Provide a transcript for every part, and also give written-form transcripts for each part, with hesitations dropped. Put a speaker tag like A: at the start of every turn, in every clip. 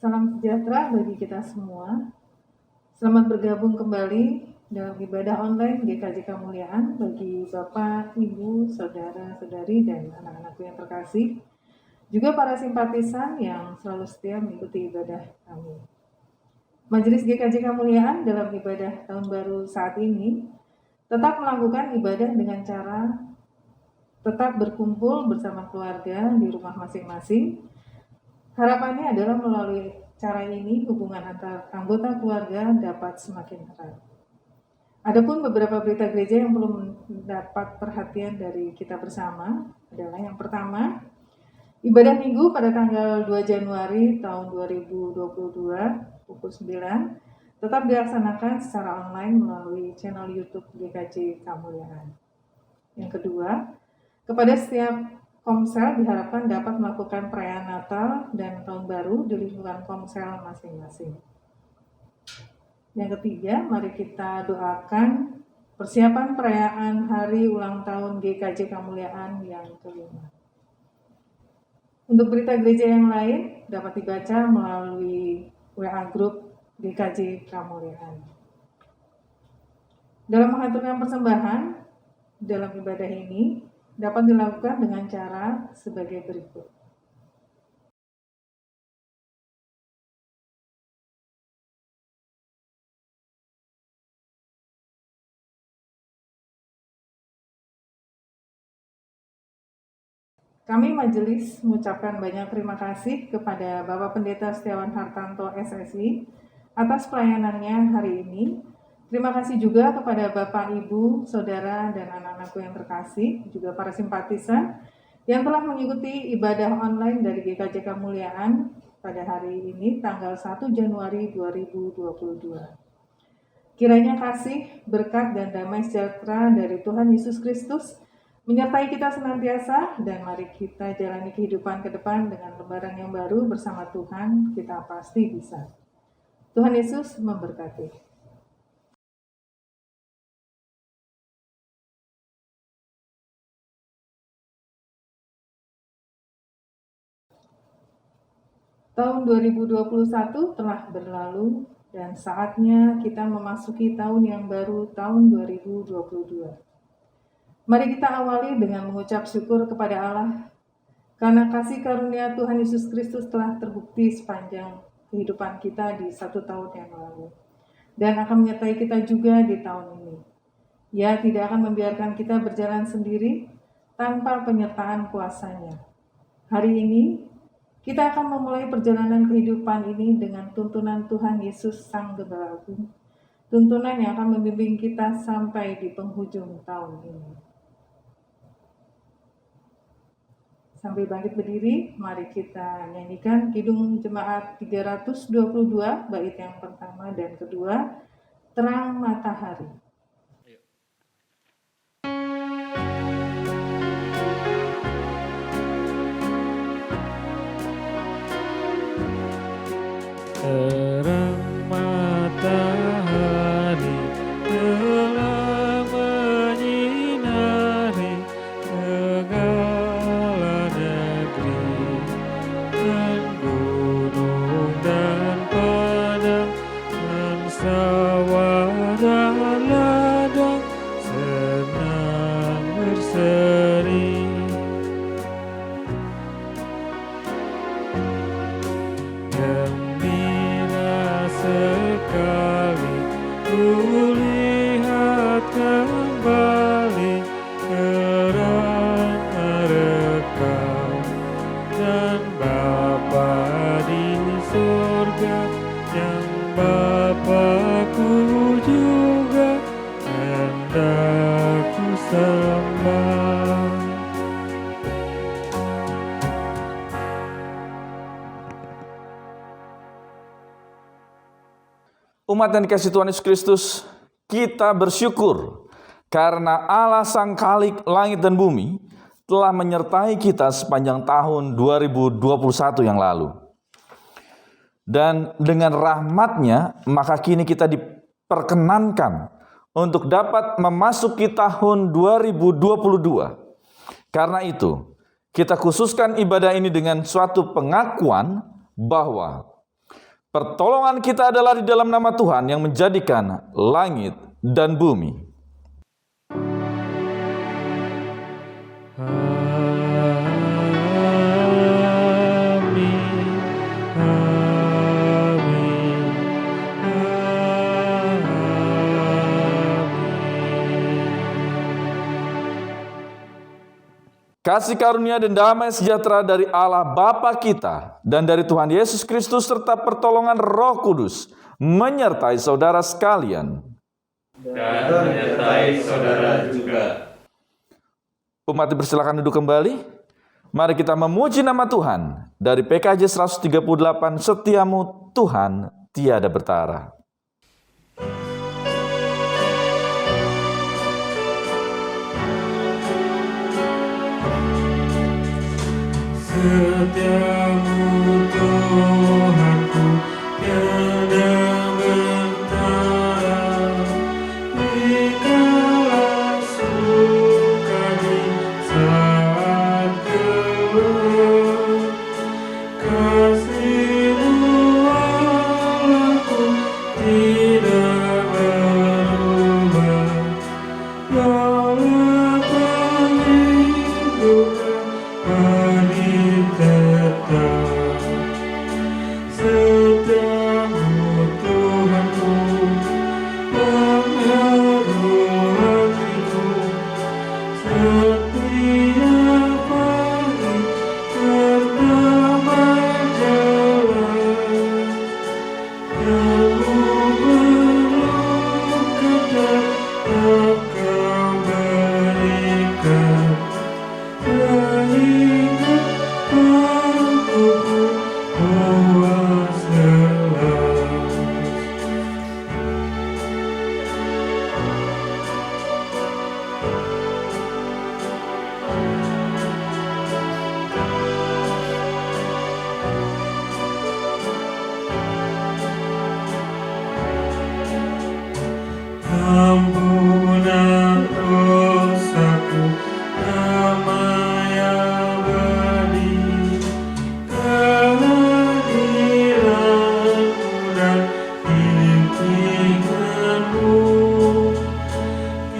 A: Salam sejahtera bagi kita semua. Selamat bergabung kembali dalam ibadah online GKJ Kemuliaan bagi Bapak, Ibu, Saudara-saudari, dan anak-anakku yang terkasih. Juga para simpatisan yang selalu setia mengikuti ibadah kami. Majelis GKJ Kemuliaan dalam ibadah tahun baru saat ini tetap melakukan ibadah dengan cara tetap berkumpul bersama keluarga di rumah masing-masing. Harapannya adalah melalui cara ini hubungan antar anggota keluarga dapat semakin erat. Adapun beberapa berita gereja yang perlu mendapat perhatian dari kita bersama adalah yang pertama, ibadah minggu pada tanggal 2 Januari tahun 2022 pukul 9 tetap dilaksanakan secara online melalui channel YouTube GKJ Kemuliaan. Yang kedua, kepada setiap Komsel diharapkan dapat melakukan perayaan Natal dan Tahun Baru di lingkungan Komsel masing-masing. Yang ketiga, mari kita doakan persiapan perayaan hari ulang tahun GKJ Kemuliaan yang kelima. Untuk berita gereja yang lain dapat dibaca melalui WA Group GKJ Kemuliaan. Dalam mengaturkan persembahan dalam ibadah ini, dapat dilakukan dengan cara sebagai berikut. Kami majelis mengucapkan banyak terima kasih kepada Bapak Pendeta Setiawan Hartanto SSI atas pelayanannya hari ini. Terima kasih juga kepada Bapak, Ibu, Saudara, dan anak-anakku yang terkasih, juga para simpatisan yang telah mengikuti ibadah online dari GKJ Kemuliaan pada hari ini, tanggal 1 Januari 2022. Kiranya kasih, berkat, dan damai sejahtera dari Tuhan Yesus Kristus menyertai kita senantiasa, dan mari kita jalani kehidupan ke depan dengan lembaran yang baru bersama Tuhan, kita pasti bisa. Tuhan Yesus memberkati. Tahun 2021 telah berlalu dan saatnya kita memasuki tahun yang baru, tahun 2022. Mari kita awali dengan mengucap syukur kepada Allah karena kasih karunia Tuhan Yesus Kristus telah terbukti sepanjang kehidupan kita di 1 tahun yang lalu dan akan menyertai kita juga di tahun ini. Ia tidak akan membiarkan kita berjalan sendiri tanpa penyertaan kuasa-Nya. Hari ini kita akan memulai perjalanan kehidupan ini dengan tuntunan Tuhan Yesus Sang Gembala Agung, tuntunan yang akan membimbing kita sampai di penghujung tahun ini. Sambil bangkit berdiri, mari kita nyanyikan Kidung Jemaat 322, bait yang pertama dan kedua, Terang Matahari.
B: Terang matahari telah menyinari segala negeri, dan gunung dan padang, dan sawah dan ladang senang berseri. Sekali kulihat kembali terang rekam, dan Bapa di surga yang Bapakku juga hendak ku sembah.
C: Umat yang dikasihi Tuhan Yesus Kristus, kita bersyukur karena Allah Sang Khalik langit dan bumi telah menyertai kita sepanjang tahun 2021 yang lalu. Dan dengan rahmat-Nya, maka kini kita diperkenankan untuk dapat memasuki tahun 2022. Karena itu, kita khususkan ibadah ini dengan suatu pengakuan bahwa Pertolongan kita adalah di dalam nama Tuhan yang menjadikan langit dan bumi. Kasih karunia dan damai sejahtera dari Allah Bapa kita dan dari Tuhan Yesus Kristus serta pertolongan Roh Kudus menyertai saudara sekalian.
B: Dan menyertai saudara juga.
C: Umat dipersilakan duduk kembali. Mari kita memuji nama Tuhan. Dari PKJ 138, Setiamu Tuhan tiada bertara.
B: Setiamu Tuhanku tiada bertara, dikala suka di saat gelap. Kasih-Mu Allahku tidak berubah, walau penghidupan hari tetap. Setiamu Tuhanku, pengaruh hatiku, setiap pagi pertama jalan. Kamu belum tetap Kau berikan, sehingga aku puas lelah. Ampunan dosaku, damai abadi, kehadiran-Mu dan bimbingan-Mu.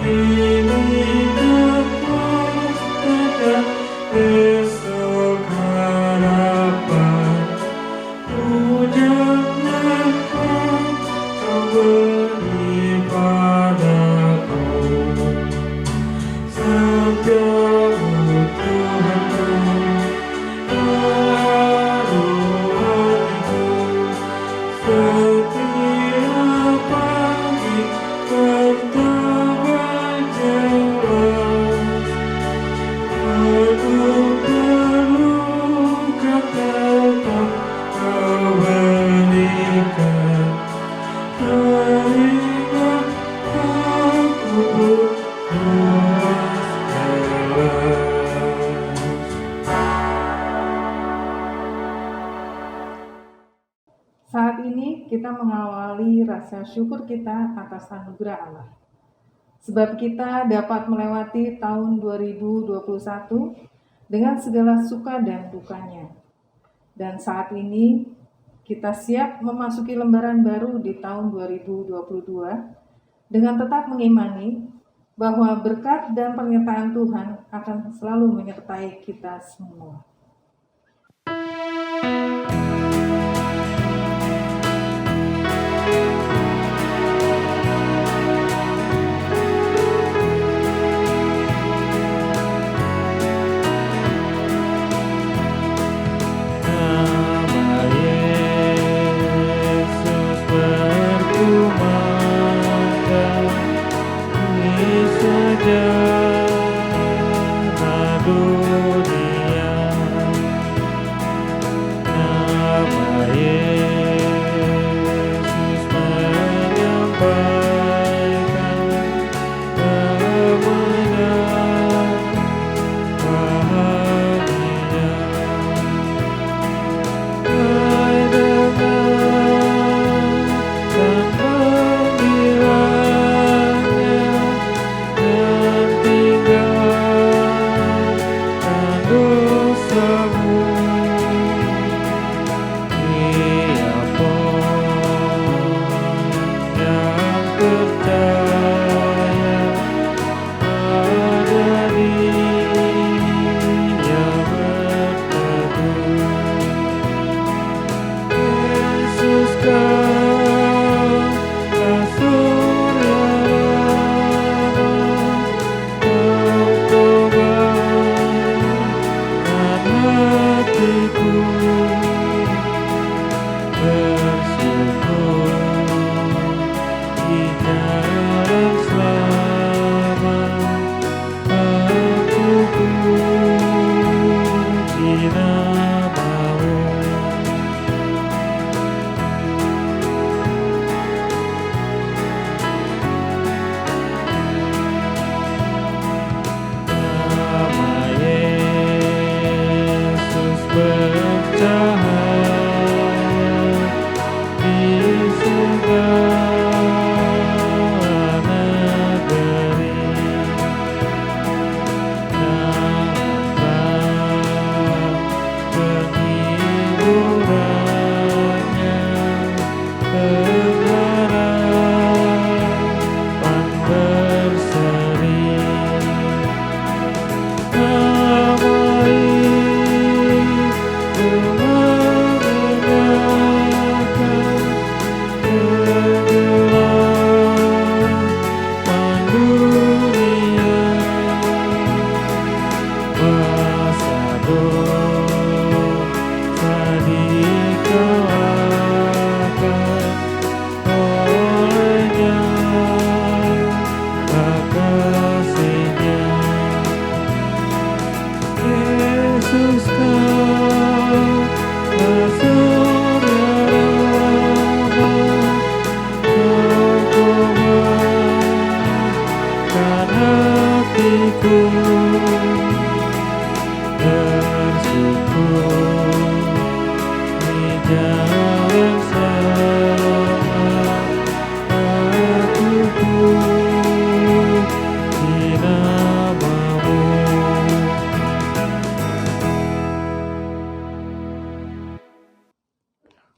B: Kini tepat dan besok harapan, pujangan Kau beri padaku. Setiamu Tuhanku, pengaruh hatiku, setiap pagi pertama jelas. Aku terluka tetap Kau berikan, sehingga aku puas lelah.
A: Saat ini kita mengawali rasa syukur kita atas anugerah Allah. Sebab kita dapat melewati tahun 2021 dengan segala suka dan dukanya. Dan saat ini kita siap memasuki lembaran baru di tahun 2022 dengan tetap mengimani bahwa berkat dan penyertaan Tuhan akan selalu menyertai kita semua.
B: Nama Yesus berkumandang di sejarah dunia.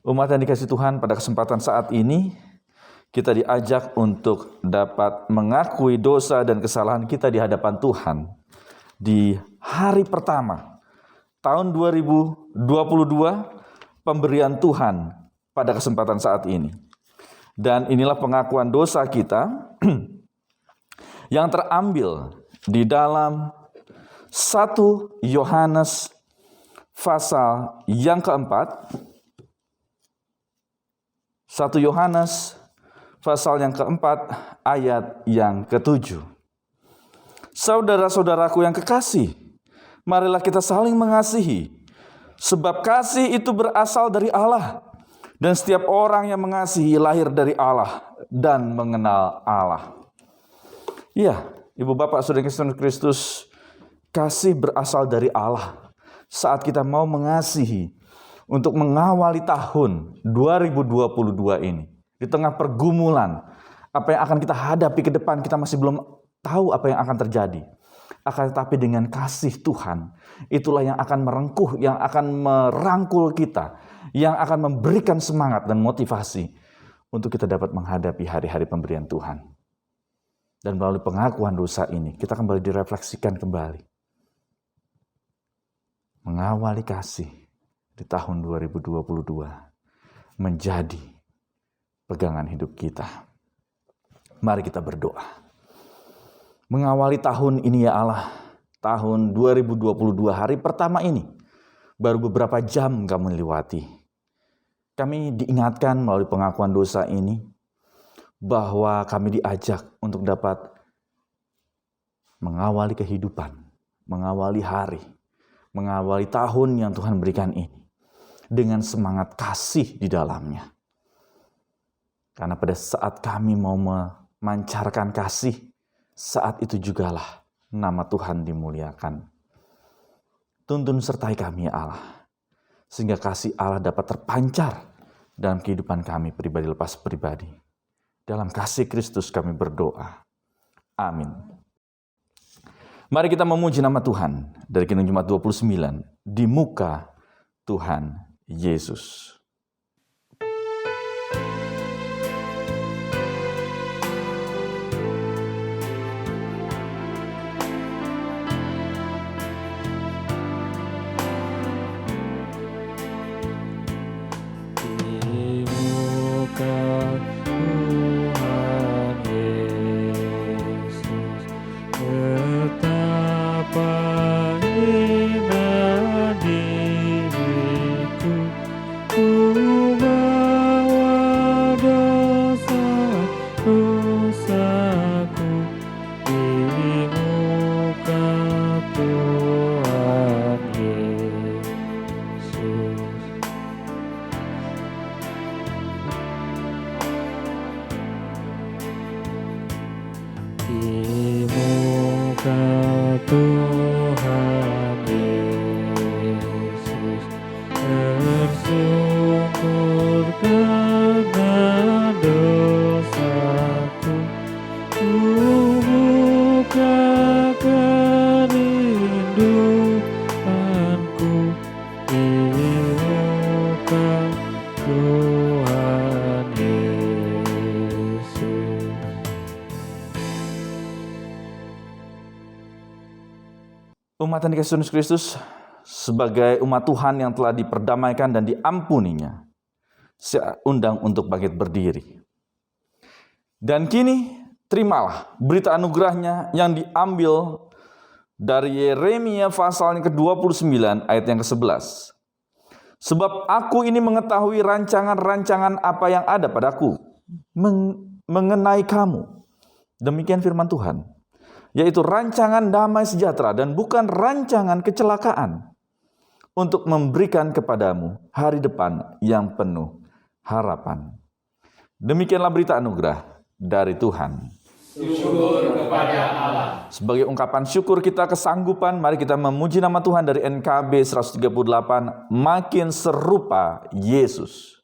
C: Umat yang dikasihi Tuhan, pada kesempatan saat ini kita diajak untuk dapat mengakui dosa dan kesalahan kita di hadapan Tuhan di hari pertama tahun 2022 pemberian Tuhan pada kesempatan saat ini. Dan inilah pengakuan dosa kita yang terambil di dalam 1 Yohanes pasal yang keempat. 1 Yohanes pasal yang keempat ayat yang ke-7. Saudara-saudaraku yang kekasih, marilah kita saling mengasihi, sebab kasih itu berasal dari Allah, dan setiap orang yang mengasihi lahir dari Allah dan mengenal Allah. Ya, Ibu Bapak Saudara Kristus, kasih berasal dari Allah. Saat kita mau mengasihi, untuk mengawali tahun 2022 ini, di tengah pergumulan, apa yang akan kita hadapi ke depan, kita masih belum tahu apa yang akan terjadi. Akan tetapi dengan kasih Tuhan, itulah yang akan merengkuh, yang akan merangkul kita, yang akan memberikan semangat dan motivasi untuk kita dapat menghadapi hari-hari pemberian Tuhan. Dan melalui pengakuan dosa ini, kita kembali direfleksikan kembali. Mengawali kasih di tahun 2022 menjadi pegangan hidup kita. Mari kita berdoa. Mengawali tahun ini ya Allah, tahun 2022 hari pertama ini, baru beberapa jam kami lewati. Kami diingatkan melalui pengakuan dosa ini, bahwa kami diajak untuk dapat mengawali kehidupan, mengawali hari, mengawali tahun yang Tuhan berikan ini, dengan semangat kasih di dalamnya. Karena pada saat kami mau memancarkan kasih, saat itu jugalah nama Tuhan dimuliakan. Tuntun sertai kami ya Allah, sehingga kasih Allah dapat terpancar dalam kehidupan kami pribadi lepas pribadi. Dalam kasih Kristus kami berdoa. Amin. Mari kita memuji nama Tuhan dari Kidung Jumat 29 di muka Tuhan Yesus.
B: Di muka Tuhan Yesus, betapa indah diriku. bersyukur karena dosaku. Bukakan rinduanku di muka Tuhan Yesus.
C: Umat yang dikasihi Yesus Kristus, sebagai umat Tuhan yang telah diperdamaikan dan diampuninya, saya undang untuk bangkit berdiri. Dan kini terimalah berita anugerahnya yang diambil dari Yeremia pasal yang ke-29 ayat yang ke-11. Sebab aku ini mengetahui rancangan-rancangan apa yang ada padaku mengenai kamu. Demikian firman Tuhan, yaitu rancangan damai sejahtera dan bukan rancangan kecelakaan, untuk memberikan kepadamu hari depan yang penuh harapan. Demikianlah berita anugerah dari Tuhan.
D: Syukur kepada Allah.
C: Sebagai ungkapan syukur kita kesanggupan, mari kita memuji nama Tuhan dari NKB 138, makin serupa Yesus.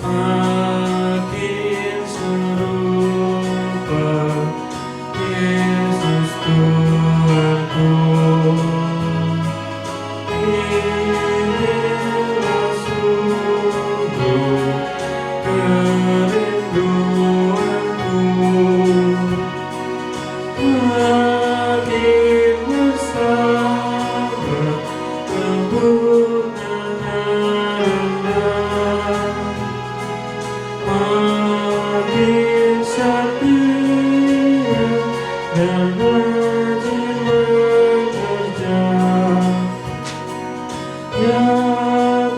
B: Makin serupa Yesus Tuhanku. Inilah sungguh kerinduanku. Makin bersabar kebenaran, makin setia dan rajin bekerja. Ya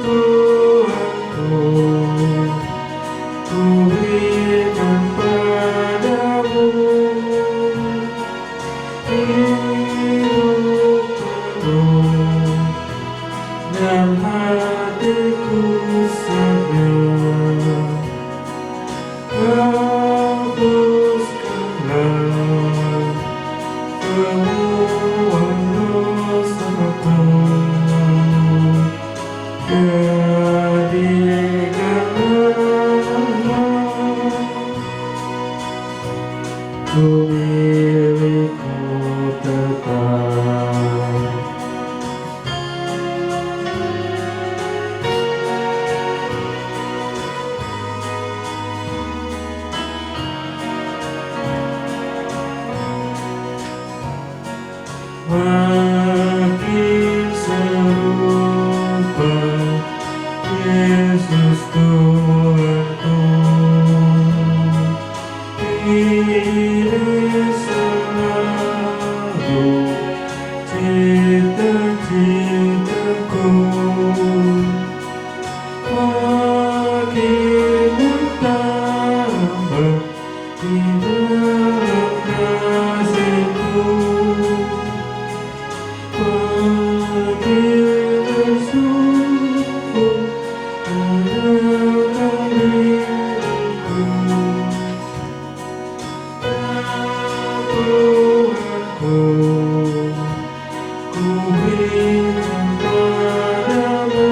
B: Tuhanku, ku berikan padamu hidup penuh dan hatiku segar. Hapuskanlah semua dosaku, jadikanlah ku milikmu tetap. Makin serupa Yesus Tuhanku. Ini selalu cita-citaku. Makin bertambah di dalam kasih-Mu. Makin bersungguh menyerahkan diriku. Tuhanku, ku berikan padamu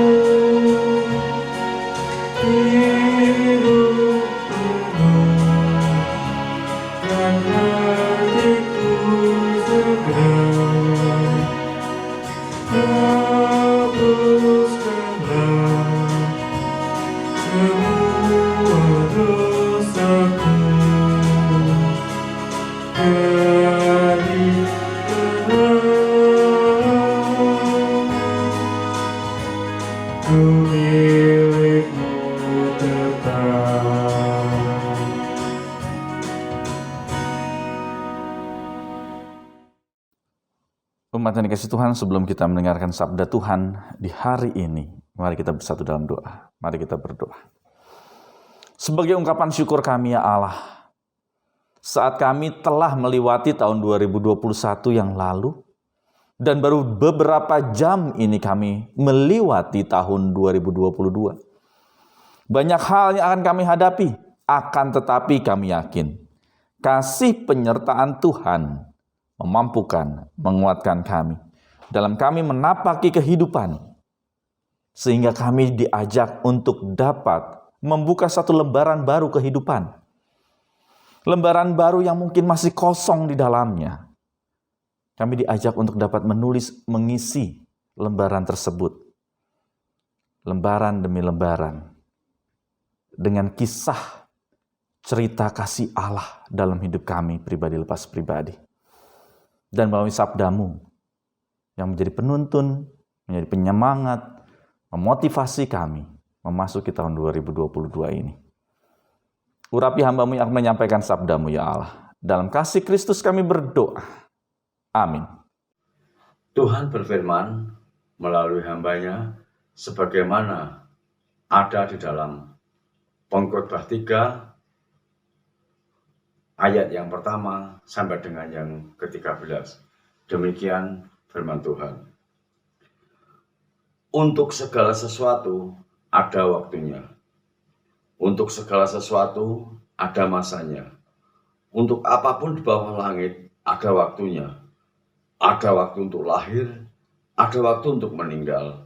B: hidup penuh dan hatiku segar. Hapuskanlah semua dosaku, jadikanlah ku milikmu tetap.
C: Umat yang dikasihi Tuhan, sebelum kita mendengarkan sabda Tuhan di hari ini, mari kita bersatu dalam doa. Mari kita berdoa. sebagai ungkapan syukur kami ya Allah, saat kami telah melewati tahun 2021 yang lalu, dan baru beberapa jam ini kami melewati tahun 2022. Banyak hal yang akan kami hadapi, akan tetapi kami yakin kasih penyertaan Tuhan memampukan, menguatkan kami dalam kami menapaki kehidupan, sehingga kami diajak untuk dapat membuka satu lembaran baru kehidupan. Lembaran baru yang mungkin masih kosong di dalamnya. Kami diajak untuk dapat menulis, mengisi lembaran tersebut. Lembaran demi lembaran. Dengan kisah cerita kasih Allah dalam hidup kami pribadi lepas pribadi. Dan melalui sabdamu yang menjadi penuntun, menjadi penyemangat, memotivasi kami memasuki tahun 2022 ini. Urapi hamba-Mu yang akan menyampaikan sabda-Mu ya Allah. Dalam kasih Kristus kami berdoa. Amin.
E: Tuhan berfirman melalui hamba-Nya sebagaimana ada di dalam Pengkhotbah 3 ayat yang pertama sampai dengan yang ke-13. Demikian firman Tuhan. Untuk segala sesuatu ada waktunya. Untuk segala sesuatu ada masanya. Untuk apapun di bawah langit ada waktunya. Ada waktu untuk lahir, ada waktu untuk meninggal,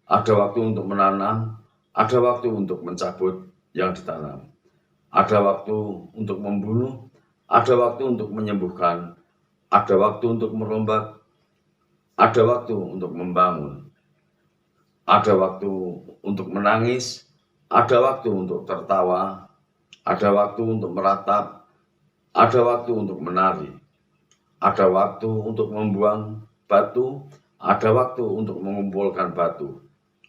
E: ada waktu untuk menanam, ada waktu untuk mencabut yang ditanam. Ada waktu untuk membunuh, ada waktu untuk menyembuhkan, ada waktu untuk merombak, ada waktu untuk membangun. Ada waktu untuk menangis, ada waktu untuk tertawa, ada waktu untuk meratap, ada waktu untuk menari, ada waktu untuk membuang batu, ada waktu untuk mengumpulkan batu,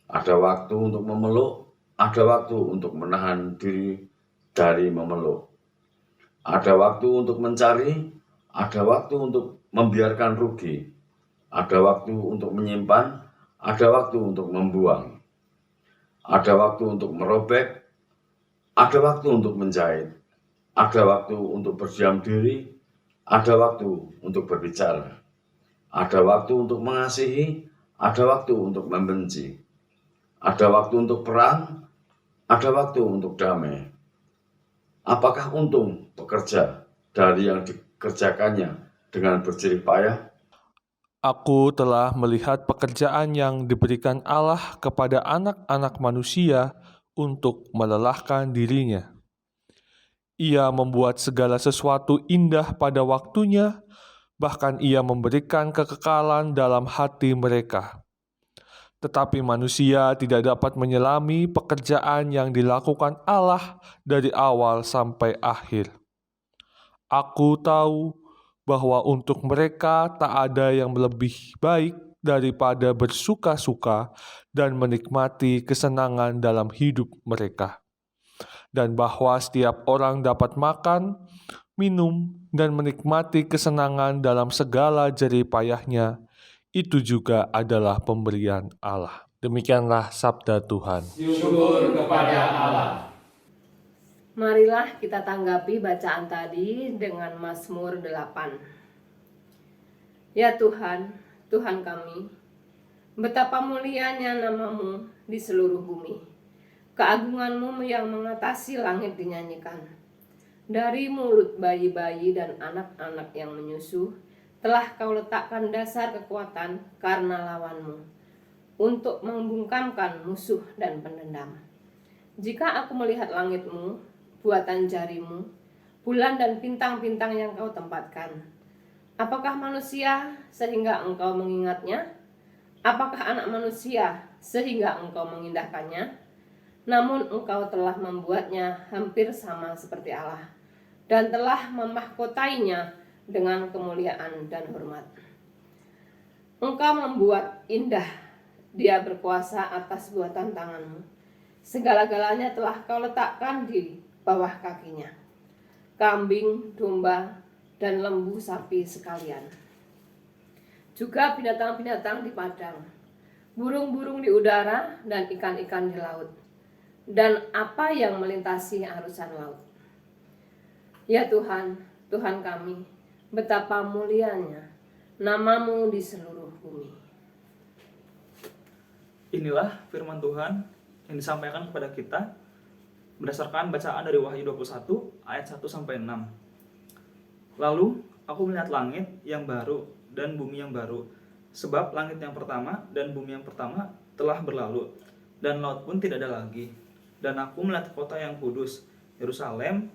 E: ada waktu untuk memeluk, ada waktu untuk menahan diri dari memeluk, ada waktu untuk mencari, ada waktu untuk membiarkan rugi, ada waktu untuk menyimpan, ada waktu untuk membuang, ada waktu untuk merobek, ada waktu untuk menjahit, ada waktu untuk berdiam diri, ada waktu untuk berbicara, ada waktu untuk mengasihi, ada waktu untuk membenci, ada waktu untuk perang, ada waktu untuk damai. Apakah untung bekerja dari yang dikerjakannya dengan berjerih payah?
F: Aku telah melihat pekerjaan yang diberikan Allah kepada anak-anak manusia untuk melelahkan dirinya. Ia membuat segala sesuatu indah pada waktunya, bahkan ia memberikan kekekalan dalam hati mereka. Tetapi manusia tidak dapat menyelami pekerjaan yang dilakukan Allah dari awal sampai akhir. Aku tahu bahwa untuk mereka tak ada yang lebih baik daripada bersuka-suka dan menikmati kesenangan dalam hidup mereka, dan bahwa setiap orang dapat makan, minum, dan menikmati kesenangan dalam segala jerih payahnya. Itu juga adalah pemberian Allah. Demikianlah sabda Tuhan.
D: Syukur kepada Allah.
G: Marilah kita tanggapi bacaan tadi dengan Mazmur 8. Ya Tuhan, Tuhan kami, betapa mulianya nama-Mu di seluruh bumi. Keagungan-Mu yang mengatasi langit dinyanyikan. Dari mulut bayi-bayi dan anak-anak yang menyusu, telah Kau letakkan dasar kekuatan karena lawan-Mu, untuk membungkamkan musuh dan pendendam. Jika aku melihat langit-Mu, buatan jari-Mu, bulan dan bintang-bintang yang Kau tempatkan, apakah manusia sehingga Engkau mengingatnya? Apakah anak manusia sehingga Engkau mengindahkannya? Namun Engkau telah membuatnya hampir sama seperti Allah, dan telah memahkotainya dengan kemuliaan dan hormat. Engkau membuat indah Dia berkuasa atas buatan tangan-Mu. Segala-galanya telah Kau letakkan di bawah kakinya. Kambing, domba, dan lembu sapi sekalian. Juga binatang-binatang di padang, burung-burung di udara, dan ikan-ikan di laut. dan apa yang melintasi arusan laut. Ya Tuhan, Tuhan kami, betapa mulianya nama-Mu di seluruh bumi.
H: Inilah firman Tuhan yang disampaikan kepada kita berdasarkan bacaan dari Wahyu 21 ayat 1 sampai 6. Lalu aku melihat langit yang baru dan bumi yang baru, sebab langit yang pertama dan bumi yang pertama telah berlalu, dan laut pun tidak ada lagi. Dan aku melihat kota yang kudus, Yerusalem,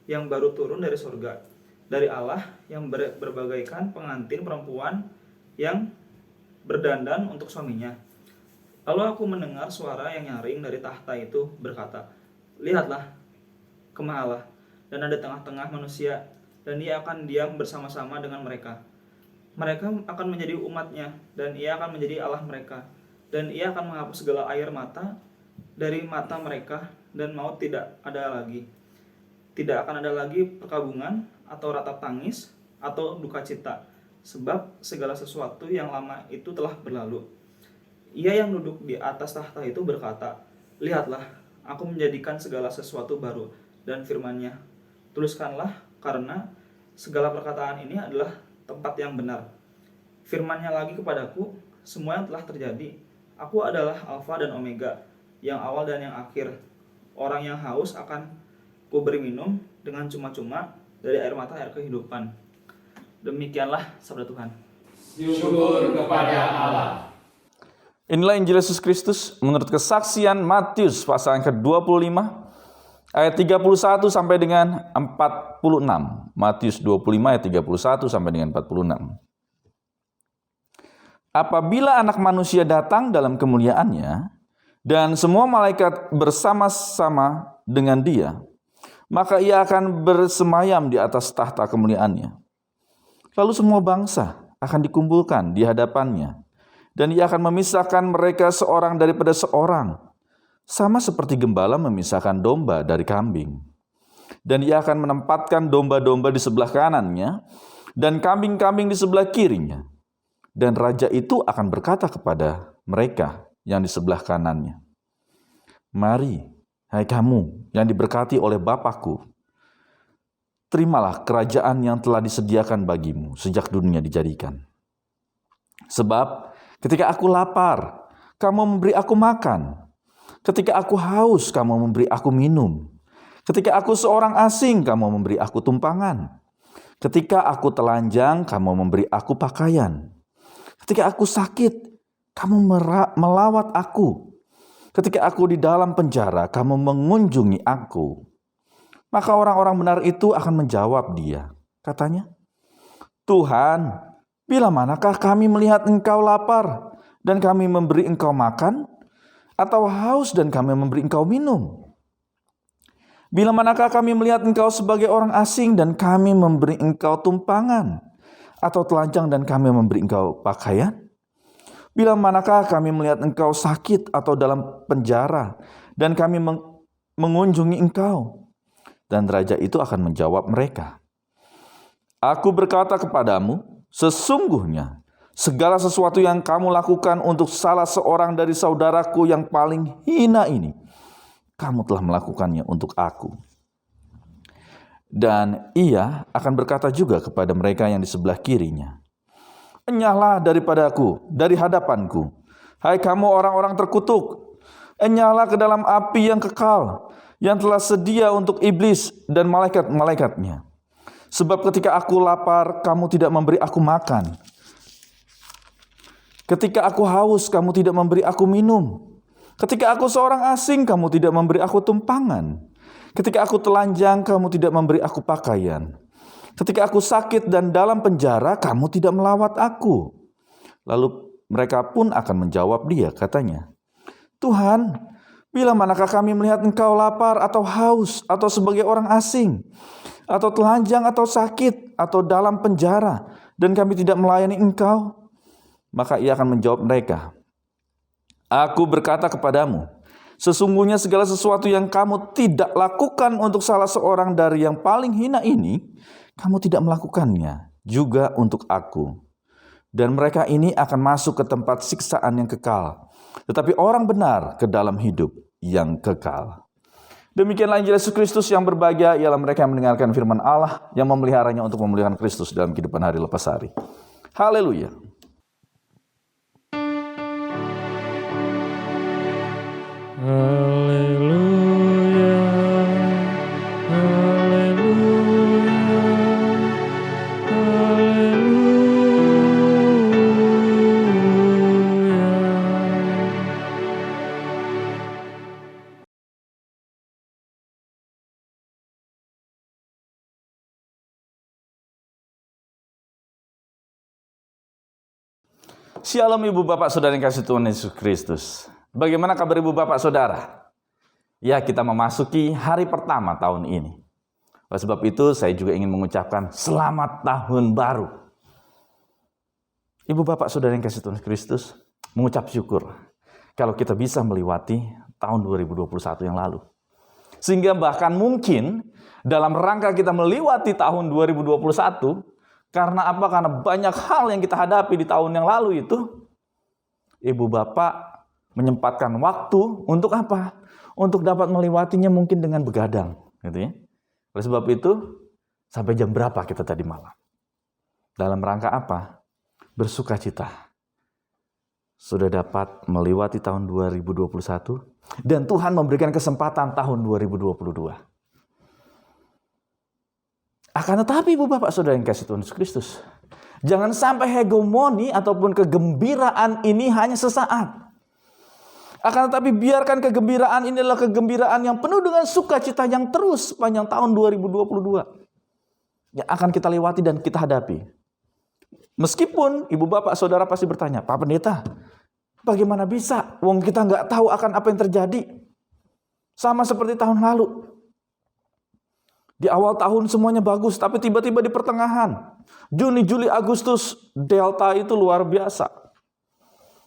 H: yang baru turun dari surga, dari Allah, yang berbagaikan pengantin perempuan yang berdandan untuk suaminya. Lalu aku mendengar suara yang nyaring dari tahta itu berkata, "Lihatlah, kemah Allah, dan ada tengah-tengah manusia, dan Ia akan diam bersama-sama dengan mereka. Mereka akan menjadi umatnya, dan Ia akan menjadi Allah mereka. Dan Ia akan menghapus segala air mata dari mata mereka, dan maut tidak ada lagi. Tidak akan ada lagi perkabungan, atau ratap tangis, atau duka cita, sebab segala sesuatu yang lama itu telah berlalu." Ia yang duduk di atas tahta itu berkata, "Lihatlah, aku menjadikan segala sesuatu baru." Dan firman-Nya, "Tuliskanlah, karena segala perkataan ini adalah tempat yang benar." Firman-Nya lagi kepadaku, "Semua yang telah terjadi, aku adalah Alfa dan Omega, yang awal dan yang akhir. Orang yang haus akan kuberi minum dengan cuma-cuma dari air mata air kehidupan." Demikianlah sabda Tuhan.
D: Syukur kepada Allah.
C: Inilah Injil Yesus Kristus menurut kesaksian Matius pasal yang ke-25 ayat 31 sampai dengan 46. Matius 25 ayat 31 sampai dengan 46. Apabila Anak Manusia datang dalam kemuliaannya dan semua malaikat bersama-sama dengan Dia, maka Ia akan bersemayam di atas tahta kemuliaannya. Lalu semua bangsa akan dikumpulkan di hadapannya, dan Ia akan memisahkan mereka seorang daripada seorang, sama seperti gembala memisahkan domba dari kambing. Dan Ia akan menempatkan domba-domba di sebelah kanannya, dan kambing-kambing di sebelah kirinya. Dan raja itu akan berkata kepada mereka yang di sebelah kanannya, "Mari, hai kamu yang diberkati oleh Bapa-Ku, terimalah kerajaan yang telah disediakan bagimu sejak dunia dijadikan. Sebab ketika aku lapar, kamu memberi aku makan. Ketika aku haus, kamu memberi aku minum. Ketika aku seorang asing, kamu memberi aku tumpangan. Ketika aku telanjang, kamu memberi aku pakaian. Ketika aku sakit, kamu melawat aku. Ketika aku di dalam penjara, kamu mengunjungi aku." Maka orang-orang benar itu akan menjawab Dia. Katanya, "Tuhan, bila manakah kami melihat Engkau lapar dan kami memberi Engkau makan, atau haus dan kami memberi Engkau minum? Bila manakah kami melihat Engkau sebagai orang asing dan kami memberi Engkau tumpangan, atau telanjang dan kami memberi Engkau pakaian? Bila manakah kami melihat Engkau sakit atau dalam penjara dan kami mengunjungi Engkau?" Dan raja itu akan menjawab mereka, "Aku berkata kepadamu, sesungguhnya segala sesuatu yang kamu lakukan untuk salah seorang dari saudaraku yang paling hina ini, kamu telah melakukannya untuk aku." Dan Ia akan berkata juga kepada mereka yang di sebelah kirinya, "Enyahlah daripadaku, dari hadapanku, hai kamu orang-orang terkutuk. Enyahlah ke dalam api yang kekal, yang telah sedia untuk iblis dan malaikat-malaikatnya. Sebab ketika aku lapar, kamu tidak memberi aku makan. Ketika aku haus, kamu tidak memberi aku minum. Ketika aku seorang asing, kamu tidak memberi aku tumpangan. Ketika aku telanjang, kamu tidak memberi aku pakaian. Ketika aku sakit dan dalam penjara, kamu tidak melawat aku." Lalu mereka pun akan menjawab Dia, katanya, "Tuhan, bila manakah kami melihat Engkau lapar atau haus, atau sebagai orang asing, atau telanjang atau sakit, atau dalam penjara, dan kami tidak melayani Engkau?" Maka Ia akan menjawab mereka, "Aku berkata kepadamu, sesungguhnya segala sesuatu yang kamu tidak lakukan untuk salah seorang dari yang paling hina ini, kamu tidak melakukannya juga untuk aku. Dan mereka ini akan masuk ke tempat siksaan yang kekal, tetapi orang benar ke dalam hidup yang kekal. Demikianlah Injil Yesus Kristus. Yang berbahagia ialah mereka yang mendengarkan firman Allah, yang memeliharanya untuk memuliakan Kristus dalam kehidupan hari lepas hari. Haleluya.
B: Haleluya, haleluya, haleluya.
C: Shalom Ibu Bapak Saudara yang kasih Tuhan Yesus Kristus. Bagaimana kabar Ibu Bapak Saudara? Ya, kita memasuki hari pertama tahun ini. Oleh sebab itu, saya juga ingin mengucapkan selamat tahun baru. Ibu Bapak Saudara yang kasih Tuhan Kristus, mengucap syukur kalau kita bisa melewati tahun 2021 yang lalu. Sehingga bahkan mungkin dalam rangka kita melewati tahun 2021, karena apa? Karena banyak hal yang kita hadapi di tahun yang lalu itu, Ibu Bapak menyempatkan waktu untuk apa? Untuk dapat melewatinya mungkin dengan begadang, gitu ya. Oleh sebab itu, sampai jam berapa kita tadi malam? Dalam rangka apa? Bersukacita. Sudah dapat melewati tahun 2021 dan Tuhan memberikan kesempatan tahun 2022. Akan tetapi Ibu Bapak Saudara yang kasih Tuhan Yesus Kristus, jangan sampai hegemoni ataupun kegembiraan ini hanya sesaat. Akan tetapi biarkan kegembiraan ini adalah kegembiraan yang penuh dengan sukacita yang terus sepanjang tahun 2022. Yang akan kita lewati dan kita hadapi. Meskipun Ibu Bapak Saudara pasti bertanya, Pak Pendeta, bagaimana bisa? Wong kita nggak tahu akan apa yang terjadi. Sama seperti tahun lalu. Di awal tahun semuanya bagus, tapi tiba-tiba di pertengahan, Juni, Juli, Agustus, Delta itu luar biasa.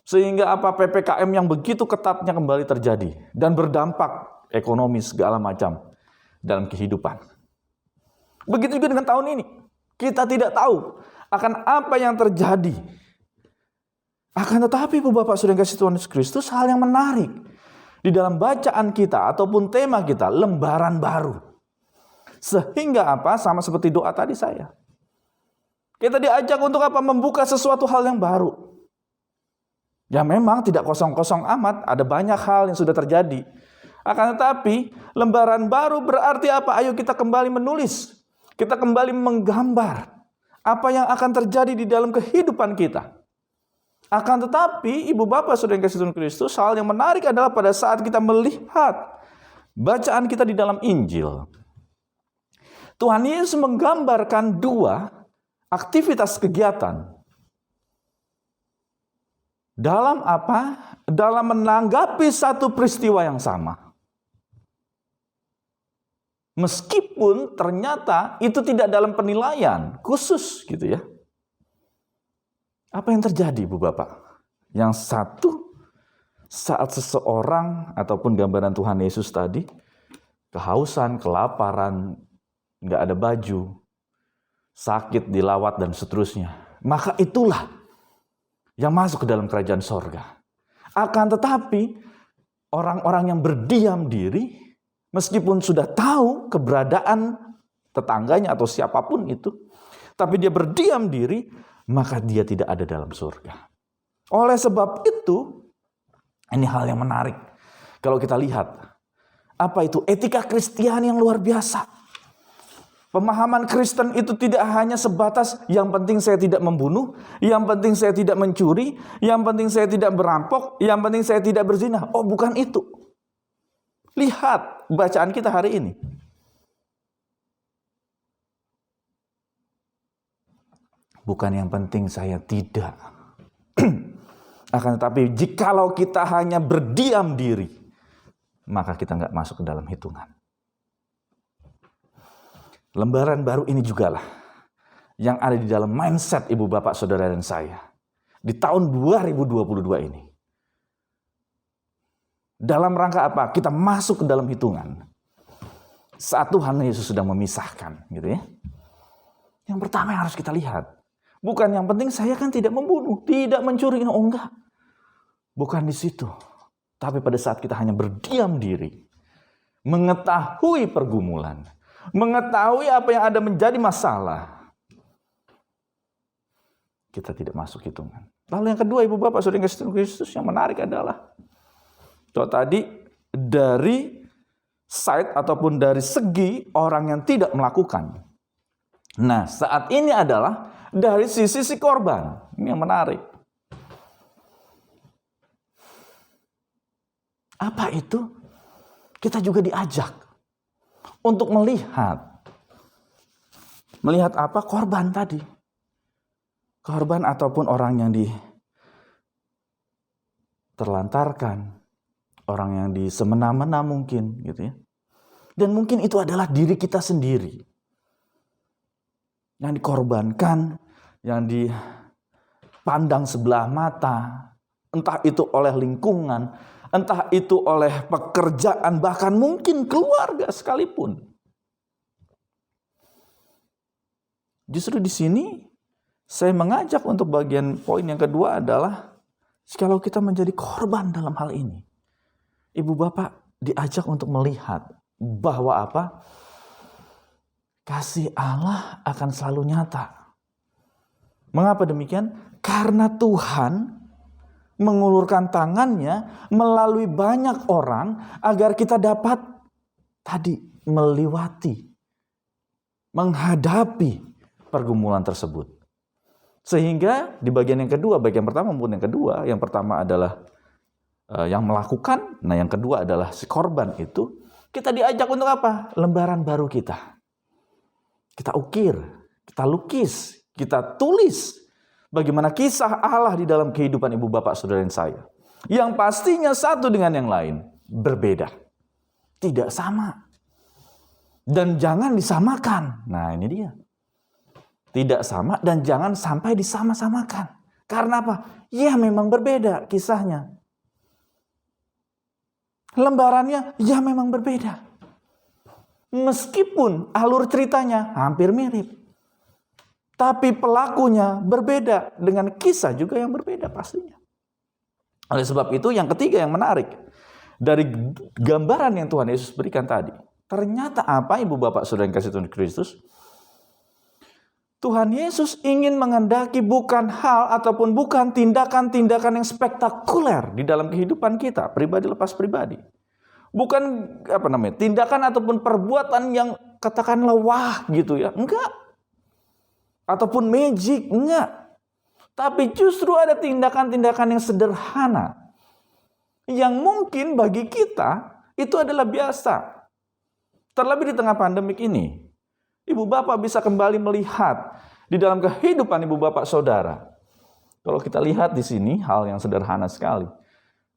C: Sehingga apa? PPKM yang begitu ketatnya kembali terjadi dan berdampak ekonomi segala macam dalam kehidupan. Begitu juga dengan tahun ini. Kita tidak tahu akan apa yang terjadi. Akan tetapi Ibu Bapak Saudara yang kasih Tuhan Yesus Kristus, hal yang menarik di dalam bacaan kita ataupun tema kita, lembaran baru. Sehingga apa? Sama seperti doa tadi saya. Kita diajak untuk apa? Membuka sesuatu hal yang baru. Ya memang tidak kosong-kosong amat, ada banyak hal yang sudah terjadi. Akan tetapi, lembaran baru berarti apa? Ayo kita kembali menulis. Kita kembali menggambar apa yang akan terjadi di dalam kehidupan kita. Akan tetapi, Ibu Bapak Saudara yang kasih Tuhan Kristus, hal yang menarik adalah pada saat kita melihat bacaan kita di dalam Injil. Tuhan Yesus menggambarkan dua aktivitas kegiatan. Dalam apa? Dalam menanggapi satu peristiwa yang sama. Meskipun ternyata itu tidak dalam penilaian khusus gitu ya. Apa yang terjadi Ibu Bapak? Yang satu, saat seseorang ataupun gambaran Tuhan Yesus tadi, kehausan, kelaparan, nggak ada baju, sakit, dilawat, dan seterusnya. Maka itulah yang masuk ke dalam kerajaan sorga. Akan tetapi, orang-orang yang berdiam diri, meskipun sudah tahu keberadaan tetangganya atau siapapun itu, tapi dia berdiam diri, maka dia tidak ada dalam surga. Oleh sebab itu, ini hal yang menarik. Kalau kita lihat, apa itu etika Kristiani yang luar biasa. Pemahaman Kristen itu tidak hanya sebatas yang penting saya tidak membunuh, yang penting saya tidak mencuri, yang penting saya tidak merampok, yang penting saya tidak berzina. Oh, bukan itu. Lihat bacaan kita hari ini. Bukan yang penting saya tidak. Akan tetapi jikalau kita hanya berdiam diri, maka kita nggak masuk ke dalam hitungan. Lembaran baru ini jugalah yang ada di dalam mindset Ibu Bapak Saudara dan saya di tahun 2022 ini. Dalam rangka apa? Kita masuk ke dalam hitungan. Saat Tuhan Yesus sedang memisahkan, gitu ya. Yang pertama yang harus kita lihat, bukan yang penting saya kan tidak membunuh, tidak mencuri, oh enggak. Bukan di situ. Tapi pada saat kita hanya berdiam diri, mengetahui pergumulan, mengetahui apa yang ada menjadi masalah, kita tidak masuk hitungan. Lalu yang kedua, Ibu Bapak Saudara yang kasih Kristus, yang menarik adalah tadi dari side ataupun dari segi orang yang tidak melakukan. Nah, saat ini adalah dari sisi si korban. Ini yang menarik. Apa itu? Kita juga diajak untuk melihat. Melihat apa? Korban tadi. Korban ataupun orang yang terlantarkan, orang yang disemena-mena mungkin gitu ya. Dan mungkin itu adalah diri kita sendiri. Yang dikorbankan, yang dipandang sebelah mata, entah itu oleh lingkungan, entah itu oleh pekerjaan, bahkan mungkin keluarga sekalipun. Justru di sini saya mengajak untuk bagian poin yang kedua adalah kalau kita menjadi korban dalam hal ini, Ibu Bapak diajak untuk melihat bahwa apa? Kasih Allah akan selalu nyata. Mengapa demikian? Karena Tuhan mengulurkan tangannya melalui banyak orang agar kita dapat tadi melewati, menghadapi pergumulan tersebut. Sehingga di bagian yang kedua, baik yang pertama maupun yang kedua, yang pertama adalah yang melakukan, nah yang kedua adalah si korban itu, kita diajak untuk apa? Lembaran baru kita. Kita ukir, kita lukis, kita tulis bagaimana kisah Allah di dalam kehidupan Ibu Bapak Saudara dan saya. Yang pastinya satu dengan yang lain, berbeda. Tidak sama. Dan jangan disamakan. Nah ini dia. Tidak sama dan jangan sampai disama-samakan. Karena apa? Ya memang berbeda kisahnya. Lembarannya ya memang berbeda. Meskipun alur ceritanya hampir mirip. Tapi pelakunya berbeda dengan kisah juga yang berbeda pastinya. Oleh sebab itu yang ketiga yang menarik. Dari gambaran yang Tuhan Yesus berikan tadi. Ternyata apa Ibu Bapak Saudara yang kasih Tuhan Kristus? Tuhan Yesus ingin menghendaki bukan hal ataupun bukan tindakan-tindakan yang spektakuler di dalam kehidupan kita, pribadi lepas pribadi. Bukan tindakan ataupun perbuatan yang katakanlah wah gitu ya, enggak. Ataupun magic, enggak. Tapi justru ada tindakan-tindakan yang sederhana yang mungkin bagi kita itu adalah biasa. Terlebih di tengah pandemik ini, Ibu Bapak bisa kembali melihat di dalam kehidupan Ibu Bapak Saudara. Kalau kita lihat di sini hal yang sederhana sekali.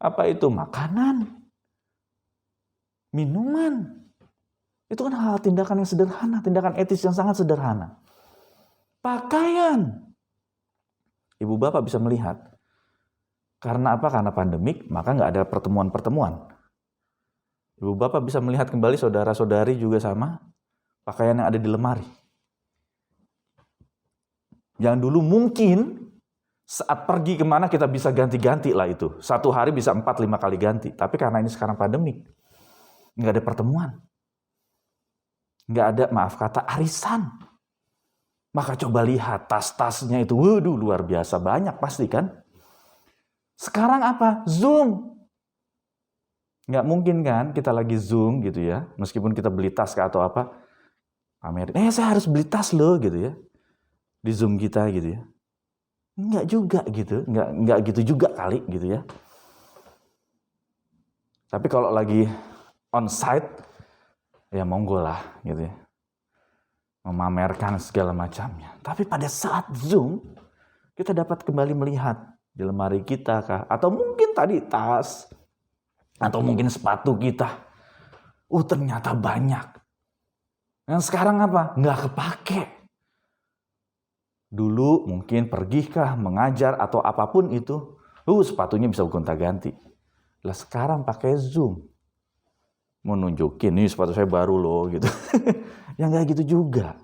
C: Apa itu? Makanan, minuman. Itu kan hal tindakan yang sederhana, tindakan etis yang sangat sederhana. Pakaian. Ibu Bapak bisa melihat. Karena apa? Karena pandemik, maka nggak ada pertemuan-pertemuan. Ibu Bapak bisa melihat kembali saudara-saudari juga sama pakaian yang ada di lemari. Yang dulu mungkin saat pergi kemana kita bisa ganti-ganti lah itu. Satu hari bisa 4-5 kali ganti. Tapi karena ini sekarang pandemik, nggak ada pertemuan. Nggak ada, maaf kata, arisan. Maka coba lihat tas-tasnya itu, waduh luar biasa banyak pasti kan. Sekarang apa? Zoom. Nggak mungkin kan kita lagi Zoom gitu ya. Meskipun kita beli tas atau apa. Pamerin, saya harus beli tas loh gitu ya. Di Zoom kita gitu ya. Enggak juga gitu. Enggak gitu juga kali gitu ya. Tapi kalau lagi on site, ya monggo lah gitu ya. Memamerkan segala macamnya. Tapi pada saat Zoom, kita dapat kembali melihat di lemari kita kah? Atau mungkin tadi tas. Atau mungkin sepatu kita. Ternyata banyak. Yang sekarang apa? Nggak kepake. Dulu mungkin pergikah, mengajar atau apapun itu. Sepatunya bisa gonta-ganti. Lah sekarang pakai Zoom. Mau nunjukin, nih sepatu saya baru loh gitu. Yang nggak gitu juga.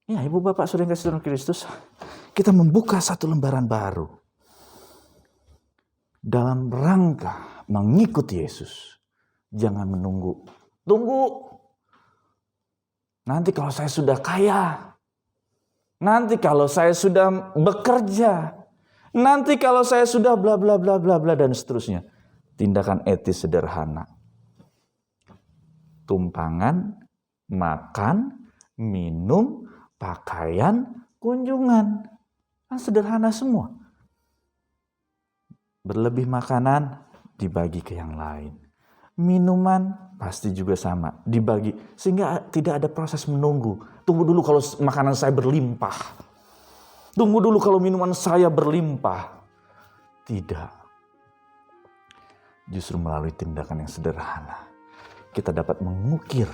C: Ya Ibu Bapak Saudara yang kasih Tuhan Kristus. Kita membuka satu lembaran baru. dalam rangka mengikuti Yesus. Jangan menunggu. Tunggu. Nanti kalau saya sudah kaya, nanti kalau saya sudah bekerja, nanti kalau saya sudah bla bla bla bla bla dan seterusnya. Tindakan etis sederhana. Tumpangan, makan, minum, pakaian, kunjungan. Kan sederhana semua. Berlebih makanan dibagi ke yang lain. Minuman pasti juga sama, dibagi. Sehingga tidak ada proses menunggu. Tunggu dulu kalau makanan saya berlimpah. Tunggu dulu kalau minuman saya berlimpah. Tidak. Justru melalui tindakan yang sederhana, kita dapat mengukir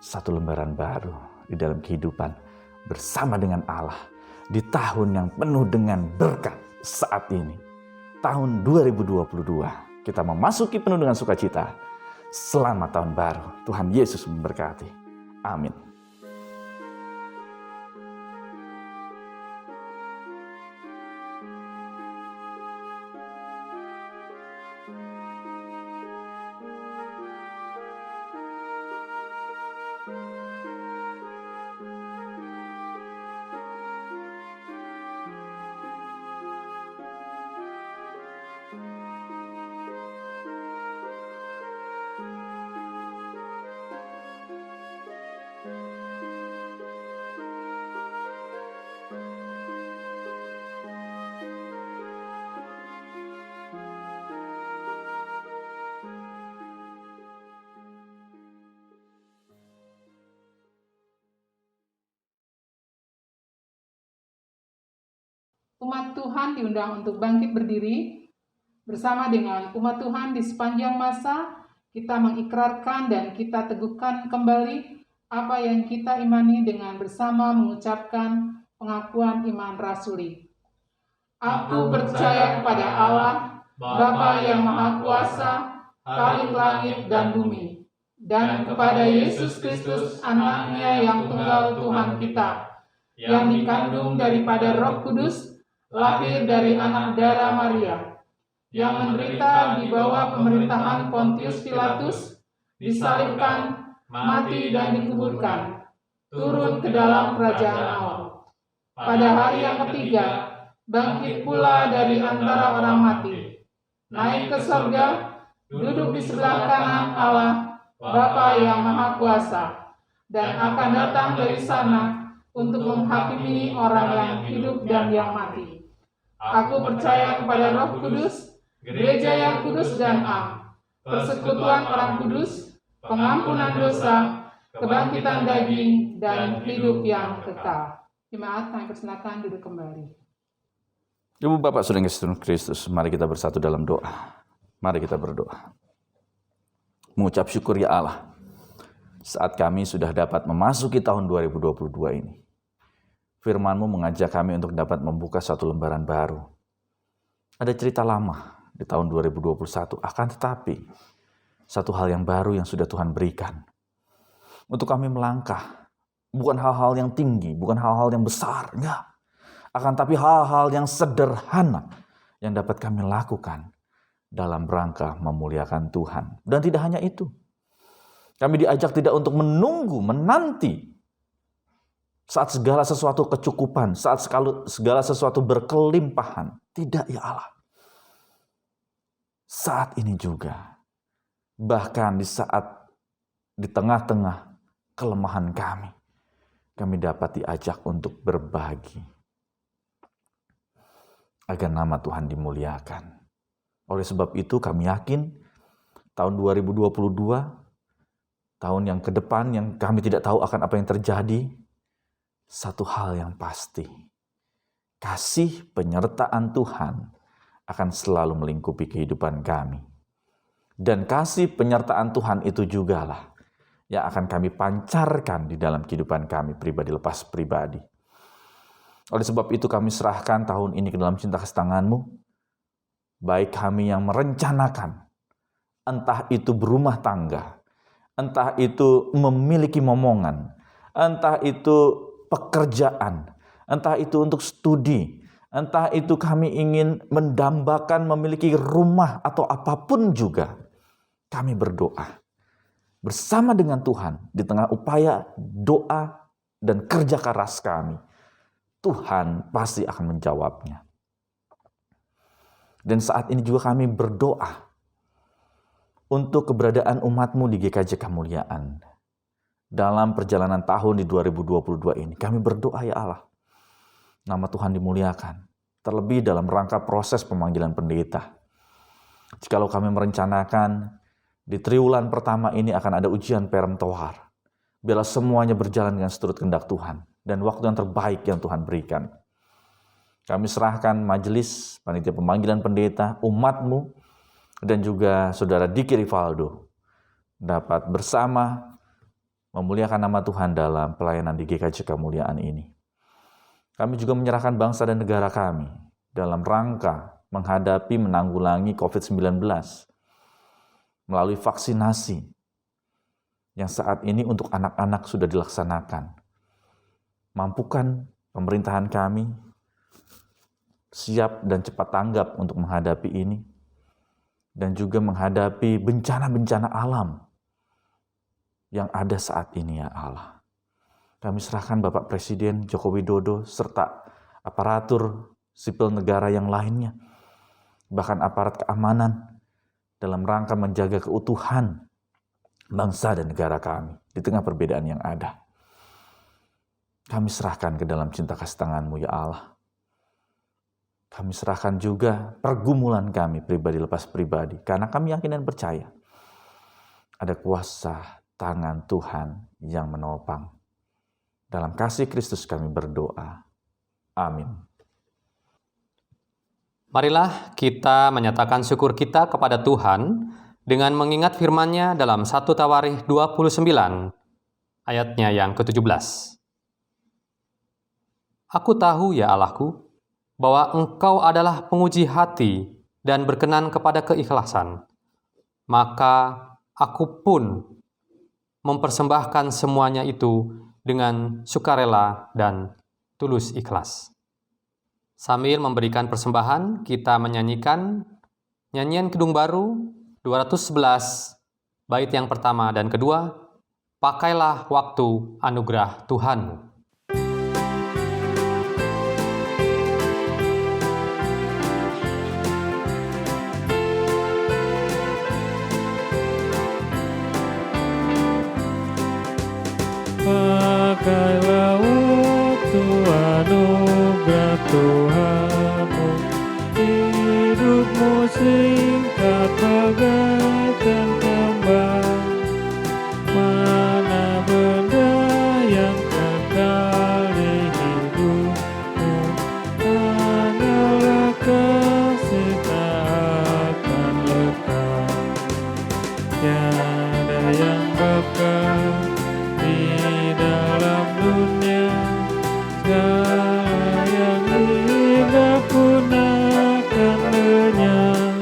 C: satu lembaran baru di dalam kehidupan bersama dengan Allah di tahun yang penuh dengan berkat saat ini. Tahun 2022, kita memasuki penuh dengan sukacita. Selamat tahun baru. Tuhan Yesus memberkati. Amin.
A: Umat Tuhan diundang untuk bangkit berdiri. Bersama dengan umat Tuhan di sepanjang masa, kita mengikrarkan dan kita teguhkan kembali apa yang kita imani dengan bersama mengucapkan pengakuan iman rasuli. Aku percaya kepada Allah, Bapa yang Maha Kuasa, Khalik langit dan bumi, dan kepada Yesus Kristus, Anaknya yang tunggal Tuhan kita, yang dikandung daripada Roh Kudus, lahir dari anak darah Maria, yang menderita di bawah pemerintahan Pontius Pilatus, disalibkan, mati dan dikuburkan, turun ke dalam kerajaan maut. Pada hari yang ketiga, bangkit pula dari antara orang mati, naik ke surga, duduk di sebelah kanan Allah, Bapa yang Maha Kuasa, dan akan datang dari sana untuk menghakimi orang yang hidup dan yang mati. Aku percaya kepada Roh Kudus, gereja yang kudus dan am, persekutuan orang kudus, pengampunan dosa, kebangkitan daging, dan hidup yang kekal. Jemaat, kami persilakan duduk kembali.
C: Ibu Bapak Saudara Kristus, mari kita bersatu dalam doa. Mari kita berdoa. Mengucap syukur ya Allah, saat kami sudah dapat memasuki tahun 2022 ini. Firman-Mu mengajak kami untuk dapat membuka satu lembaran baru. Ada cerita lama di tahun 2021, akan tetapi satu hal yang baru yang sudah Tuhan berikan. Untuk kami melangkah, bukan hal-hal yang tinggi, bukan hal-hal yang besar, enggak. Akan tapi hal-hal yang sederhana yang dapat kami lakukan dalam rangka memuliakan Tuhan. Dan tidak hanya itu. Kami diajak tidak untuk menunggu, menanti saat segala sesuatu kecukupan, saat segala sesuatu berkelimpahan. Tidak ya Allah. Saat ini juga, bahkan di tengah-tengah kelemahan kami dapat diajak untuk berbagi. Agar nama Tuhan dimuliakan. Oleh sebab itu kami yakin tahun 2022, tahun yang ke depan yang kami tidak tahu akan apa yang terjadi, satu hal yang pasti, kasih penyertaan Tuhan akan selalu melingkupi kehidupan kami. Dan kasih penyertaan Tuhan itu jugalah yang akan kami pancarkan di dalam kehidupan kami pribadi lepas pribadi. Oleh sebab itu kami serahkan tahun ini ke dalam cinta kasih tangan-Mu, baik kami yang merencanakan, entah itu berumah tangga, entah itu memiliki momongan, entah itu pekerjaan, entah itu untuk studi, entah itu kami ingin mendambakan memiliki rumah atau apapun juga, kami berdoa bersama dengan Tuhan di tengah upaya doa dan kerja keras kami. Tuhan pasti akan menjawabnya. Dan saat ini juga kami berdoa untuk keberadaan umat-Mu di GKJ Kemuliaan. Dalam perjalanan tahun di 2022 ini, kami berdoa ya Allah, nama Tuhan dimuliakan. Terlebih dalam rangka proses pemanggilan pendeta. Jikalau kami merencanakan di triwulan pertama ini akan ada ujian peremtoar, biarlah semuanya berjalan dengan seturut kehendak Tuhan dan waktu yang terbaik yang Tuhan berikan. Kami serahkan majelis, panitia pemanggilan pendeta, umat-Mu, dan juga saudara Diki Rivaldo dapat bersama memuliakan nama Tuhan dalam pelayanan di GKJ Kemuliaan ini. Kami juga menyerahkan bangsa dan negara kami dalam rangka menghadapi menanggulangi COVID-19 melalui vaksinasi yang saat ini untuk anak-anak sudah dilaksanakan. Mampukan pemerintahan kami siap dan cepat tanggap untuk menghadapi ini dan juga menghadapi bencana-bencana alam yang ada saat ini ya Allah. Kami serahkan Bapak Presiden Joko Widodo serta aparatur sipil negara yang lainnya, bahkan aparat keamanan dalam rangka menjaga keutuhan bangsa dan negara kami di tengah perbedaan yang ada. Kami serahkan ke dalam cinta kasih tangan-Mu ya Allah. Kami serahkan juga pergumulan kami pribadi lepas pribadi, karena kami yakin dan percaya ada kuasa tangan Tuhan yang menopang. Dalam kasih Kristus kami berdoa. Amin.
I: Marilah kita menyatakan syukur kita kepada Tuhan dengan mengingat firman-Nya dalam 1 Tawarikh 29 ayatnya yang ke-17. Aku tahu ya Allahku, bahwa Engkau adalah penguji hati dan berkenan kepada keikhlasan. Maka aku pun mempersembahkan semuanya itu dengan sukarela dan tulus ikhlas. Sambil memberikan persembahan, kita menyanyikan nyanyian Kidung Baru 211, bait yang pertama dan kedua, Pakailah Waktu Anugerah Tuhanmu.
B: Pakailah waktu anugerah Tuhanmu, hidupmu singkat bagaikan kembang. Mana benda yang kekal di hidupmu, hanyalah kasih tak akan lekang. Tiada yang bakal di dalam dunia, segala yang indah pun akan lenyap.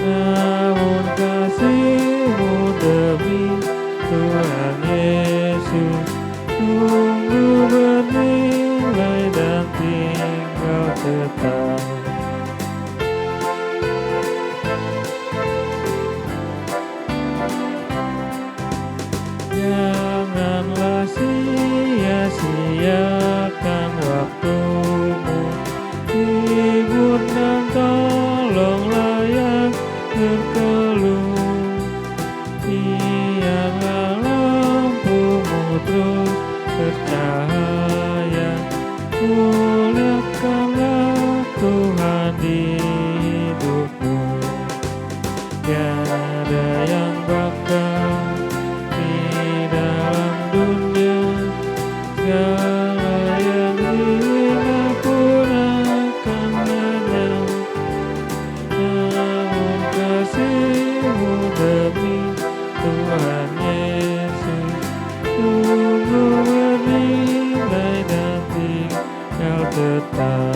B: Namun kasih-Mu demi Tuhan Yesus sungguh bernilai dan tinggal tetap. Janganlah sia-siakan waktumu, hibur dan tolonglah yang berkeluh. Biarlah lampumu terus bercahaya, muliakanlah Tuhan di hidupmu. Tiada yang bakal dalam dunia, segala yang indah pun akan lenyap. Namun kasih-Mu demi Tuhan Yesus sungguh bernilai dan tinggal tetap.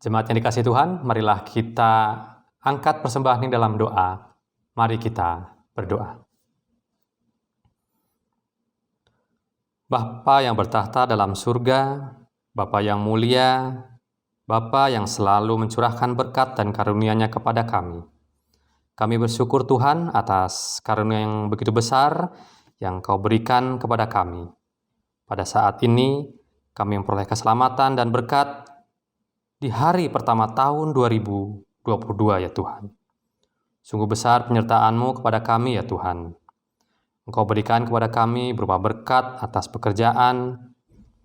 I: Jemaat yang dikasihi Tuhan, marilah kita angkat persembahan ini dalam doa. Mari kita berdoa. Bapa yang bertahta dalam surga, Bapa yang mulia, Bapa yang selalu mencurahkan berkat dan karunia-Nya kepada kami. Kami bersyukur Tuhan atas karunia yang begitu besar yang Kau berikan kepada kami. Pada saat ini, kami memperoleh keselamatan dan berkat di hari pertama tahun 2022 ya Tuhan. Sungguh besar penyertaan-Mu kepada kami ya Tuhan. Engkau berikan kepada kami berupa berkat atas pekerjaan,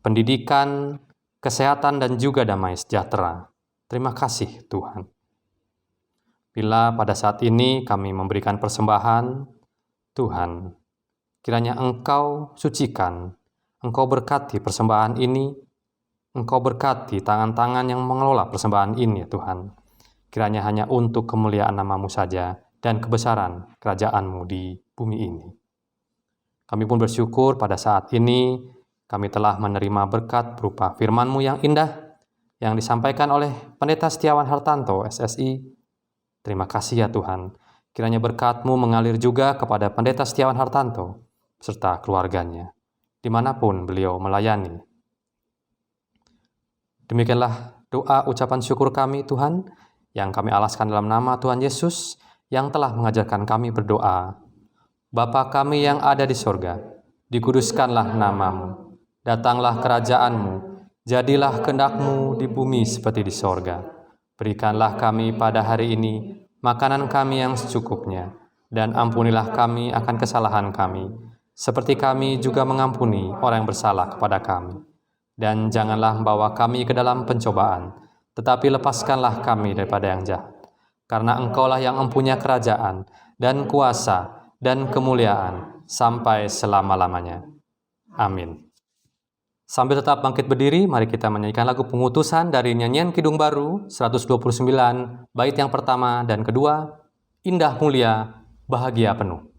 I: pendidikan, kesehatan, dan juga damai sejahtera. Terima kasih Tuhan. Bila pada saat ini kami memberikan persembahan, Tuhan, kiranya Engkau sucikan, Engkau berkati persembahan ini, Engkau berkati tangan-tangan yang mengelola persembahan ini ya Tuhan. Kiranya hanya untuk kemuliaan nama-Mu saja dan kebesaran kerajaan-Mu di bumi ini. Kami pun bersyukur pada saat ini kami telah menerima berkat berupa firman-Mu yang indah yang disampaikan oleh Pendeta Setiawan Hartanto, SSI. Terima kasih ya Tuhan. Kiranya berkat-Mu mengalir juga kepada Pendeta Setiawan Hartanto serta keluarganya, dimanapun beliau melayani. Demikianlah doa ucapan syukur kami Tuhan, yang kami alaskan dalam nama Tuhan Yesus yang telah mengajarkan kami berdoa. Bapa kami yang ada di sorga, dikuduskanlah nama-Mu, datanglah kerajaan-Mu, jadilah kehendak-Mu di bumi seperti di sorga. Berikanlah kami pada hari ini makanan kami yang secukupnya, dan ampunilah kami akan kesalahan kami, seperti kami juga mengampuni orang yang bersalah kepada kami. Dan janganlah membawa kami ke dalam pencobaan, tetapi lepaskanlah kami daripada yang jahat. Karena Engkaulah yang mempunyai kerajaan, dan kuasa, dan kemuliaan sampai selama-lamanya. Amin. Sambil tetap bangkit berdiri, mari kita menyanyikan lagu pengutusan dari nyanyian Kidung Baru 129, bait yang pertama dan kedua, Indah Mulia, Bahagia Penuh.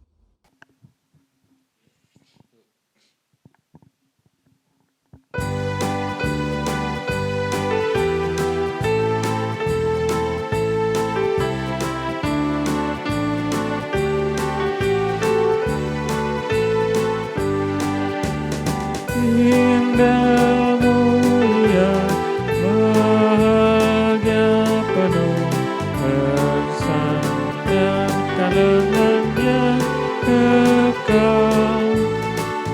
B: Indah mulia, bahagia penuh, bersandarkan lengannya kekal,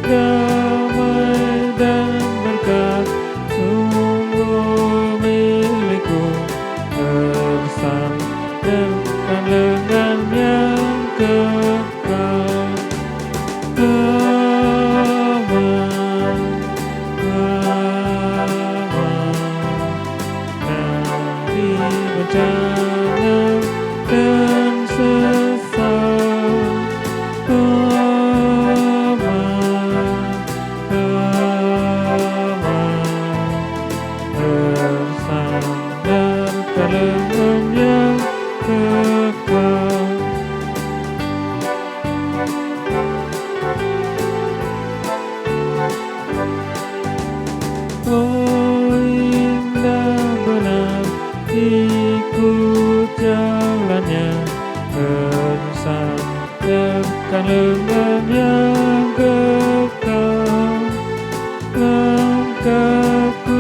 B: damai dan berkat sungguh milikku, bersandarkan lengannya kekal. Jangan dan sesal, bersandarkan lengannya kekal. Oh indah benar ikut jalannya, bersandarkan lengan yang kekal. Langkahku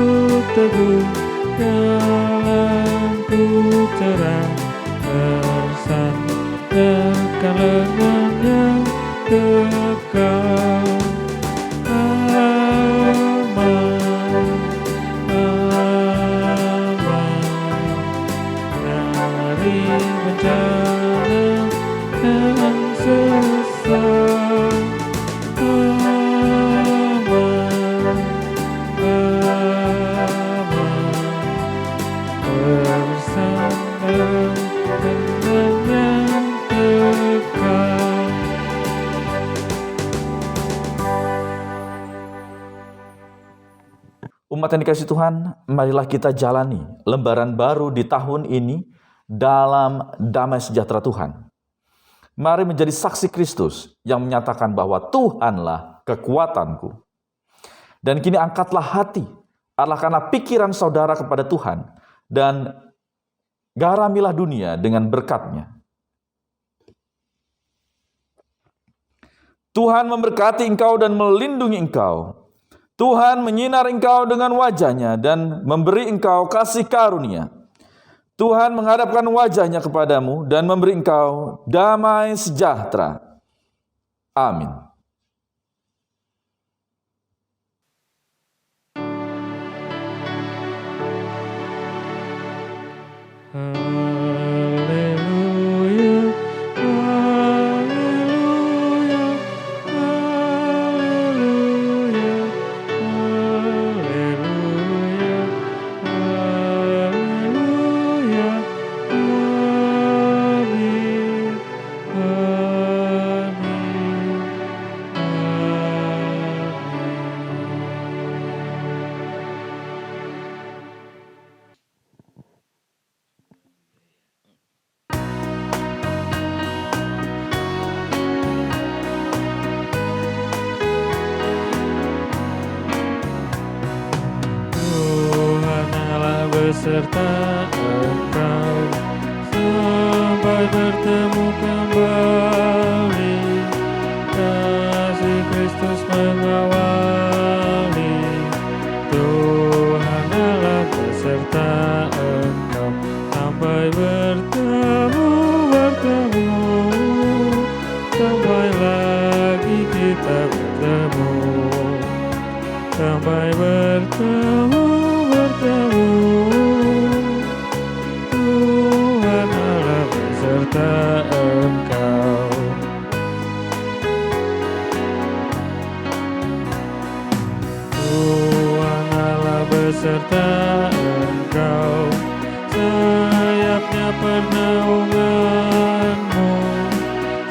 B: teguh, jalanku cerah, bersandarkan lengan yang kekal. Berjalan dan sesal, bersandarkan dengan kekal.
C: Umat yang dikasihi Tuhan, marilah kita jalani lembaran baru di tahun ini dalam damai sejahtera Tuhan. Mari menjadi saksi Kristus yang menyatakan bahwa Tuhanlah kekuatanku. Dan kini angkatlah hati, arahkanlah pikiran saudara kepada Tuhan, dan garamilah dunia dengan berkat-Nya. Tuhan memberkati engkau dan melindungi engkau. Tuhan menyinari engkau dengan wajah-Nya dan memberi engkau kasih karunia. Tuhan menghadapkan wajah-Nya kepadamu dan memberi engkau damai sejahtera. Amin.
B: Haleluya, haleluya, haleluya, haleluya, haleluya, amin, amin, Tuhan Allah beserta engkau sampai bertemu kembali. Kasih Kristus mengawali. Tuhan Allah beserta engkau sampai bertemu, sampai lagi kita bertemu. Sampai bertemu, Tuhan Allah beserta engkau. Tuhan Allah beserta engkau, sayapnya pernaunganmu,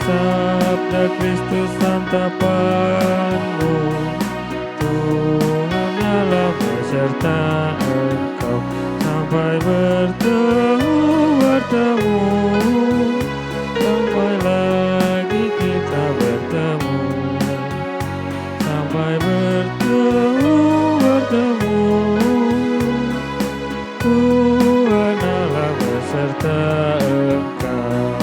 B: sabda Kristus santapanmu. Tuhan Allah beserta engkau sampai bertemu, sampai lagi kita bertemu. Sampai bertemu, Tuhan Allah beserta engkau.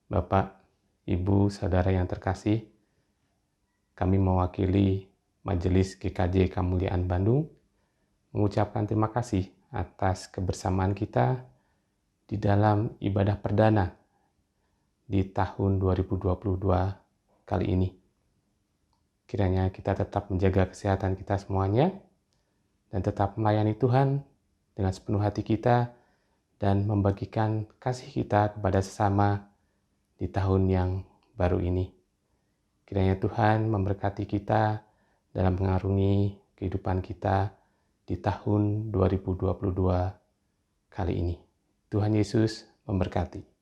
J: Bapak, Ibu, Saudara yang terkasih, kami mewakili Majelis GKJ Kemuliaan Bandung mengucapkan terima kasih atas kebersamaan kita di dalam ibadah perdana di tahun 2022 kali ini. Kiranya kita tetap menjaga kesehatan kita semuanya dan tetap melayani Tuhan dengan sepenuh hati kita dan membagikan kasih kita kepada sesama di tahun yang baru ini. Kiranya Tuhan memberkati kita dalam mengarungi kehidupan kita di tahun 2022 kali ini. Tuhan Yesus memberkati.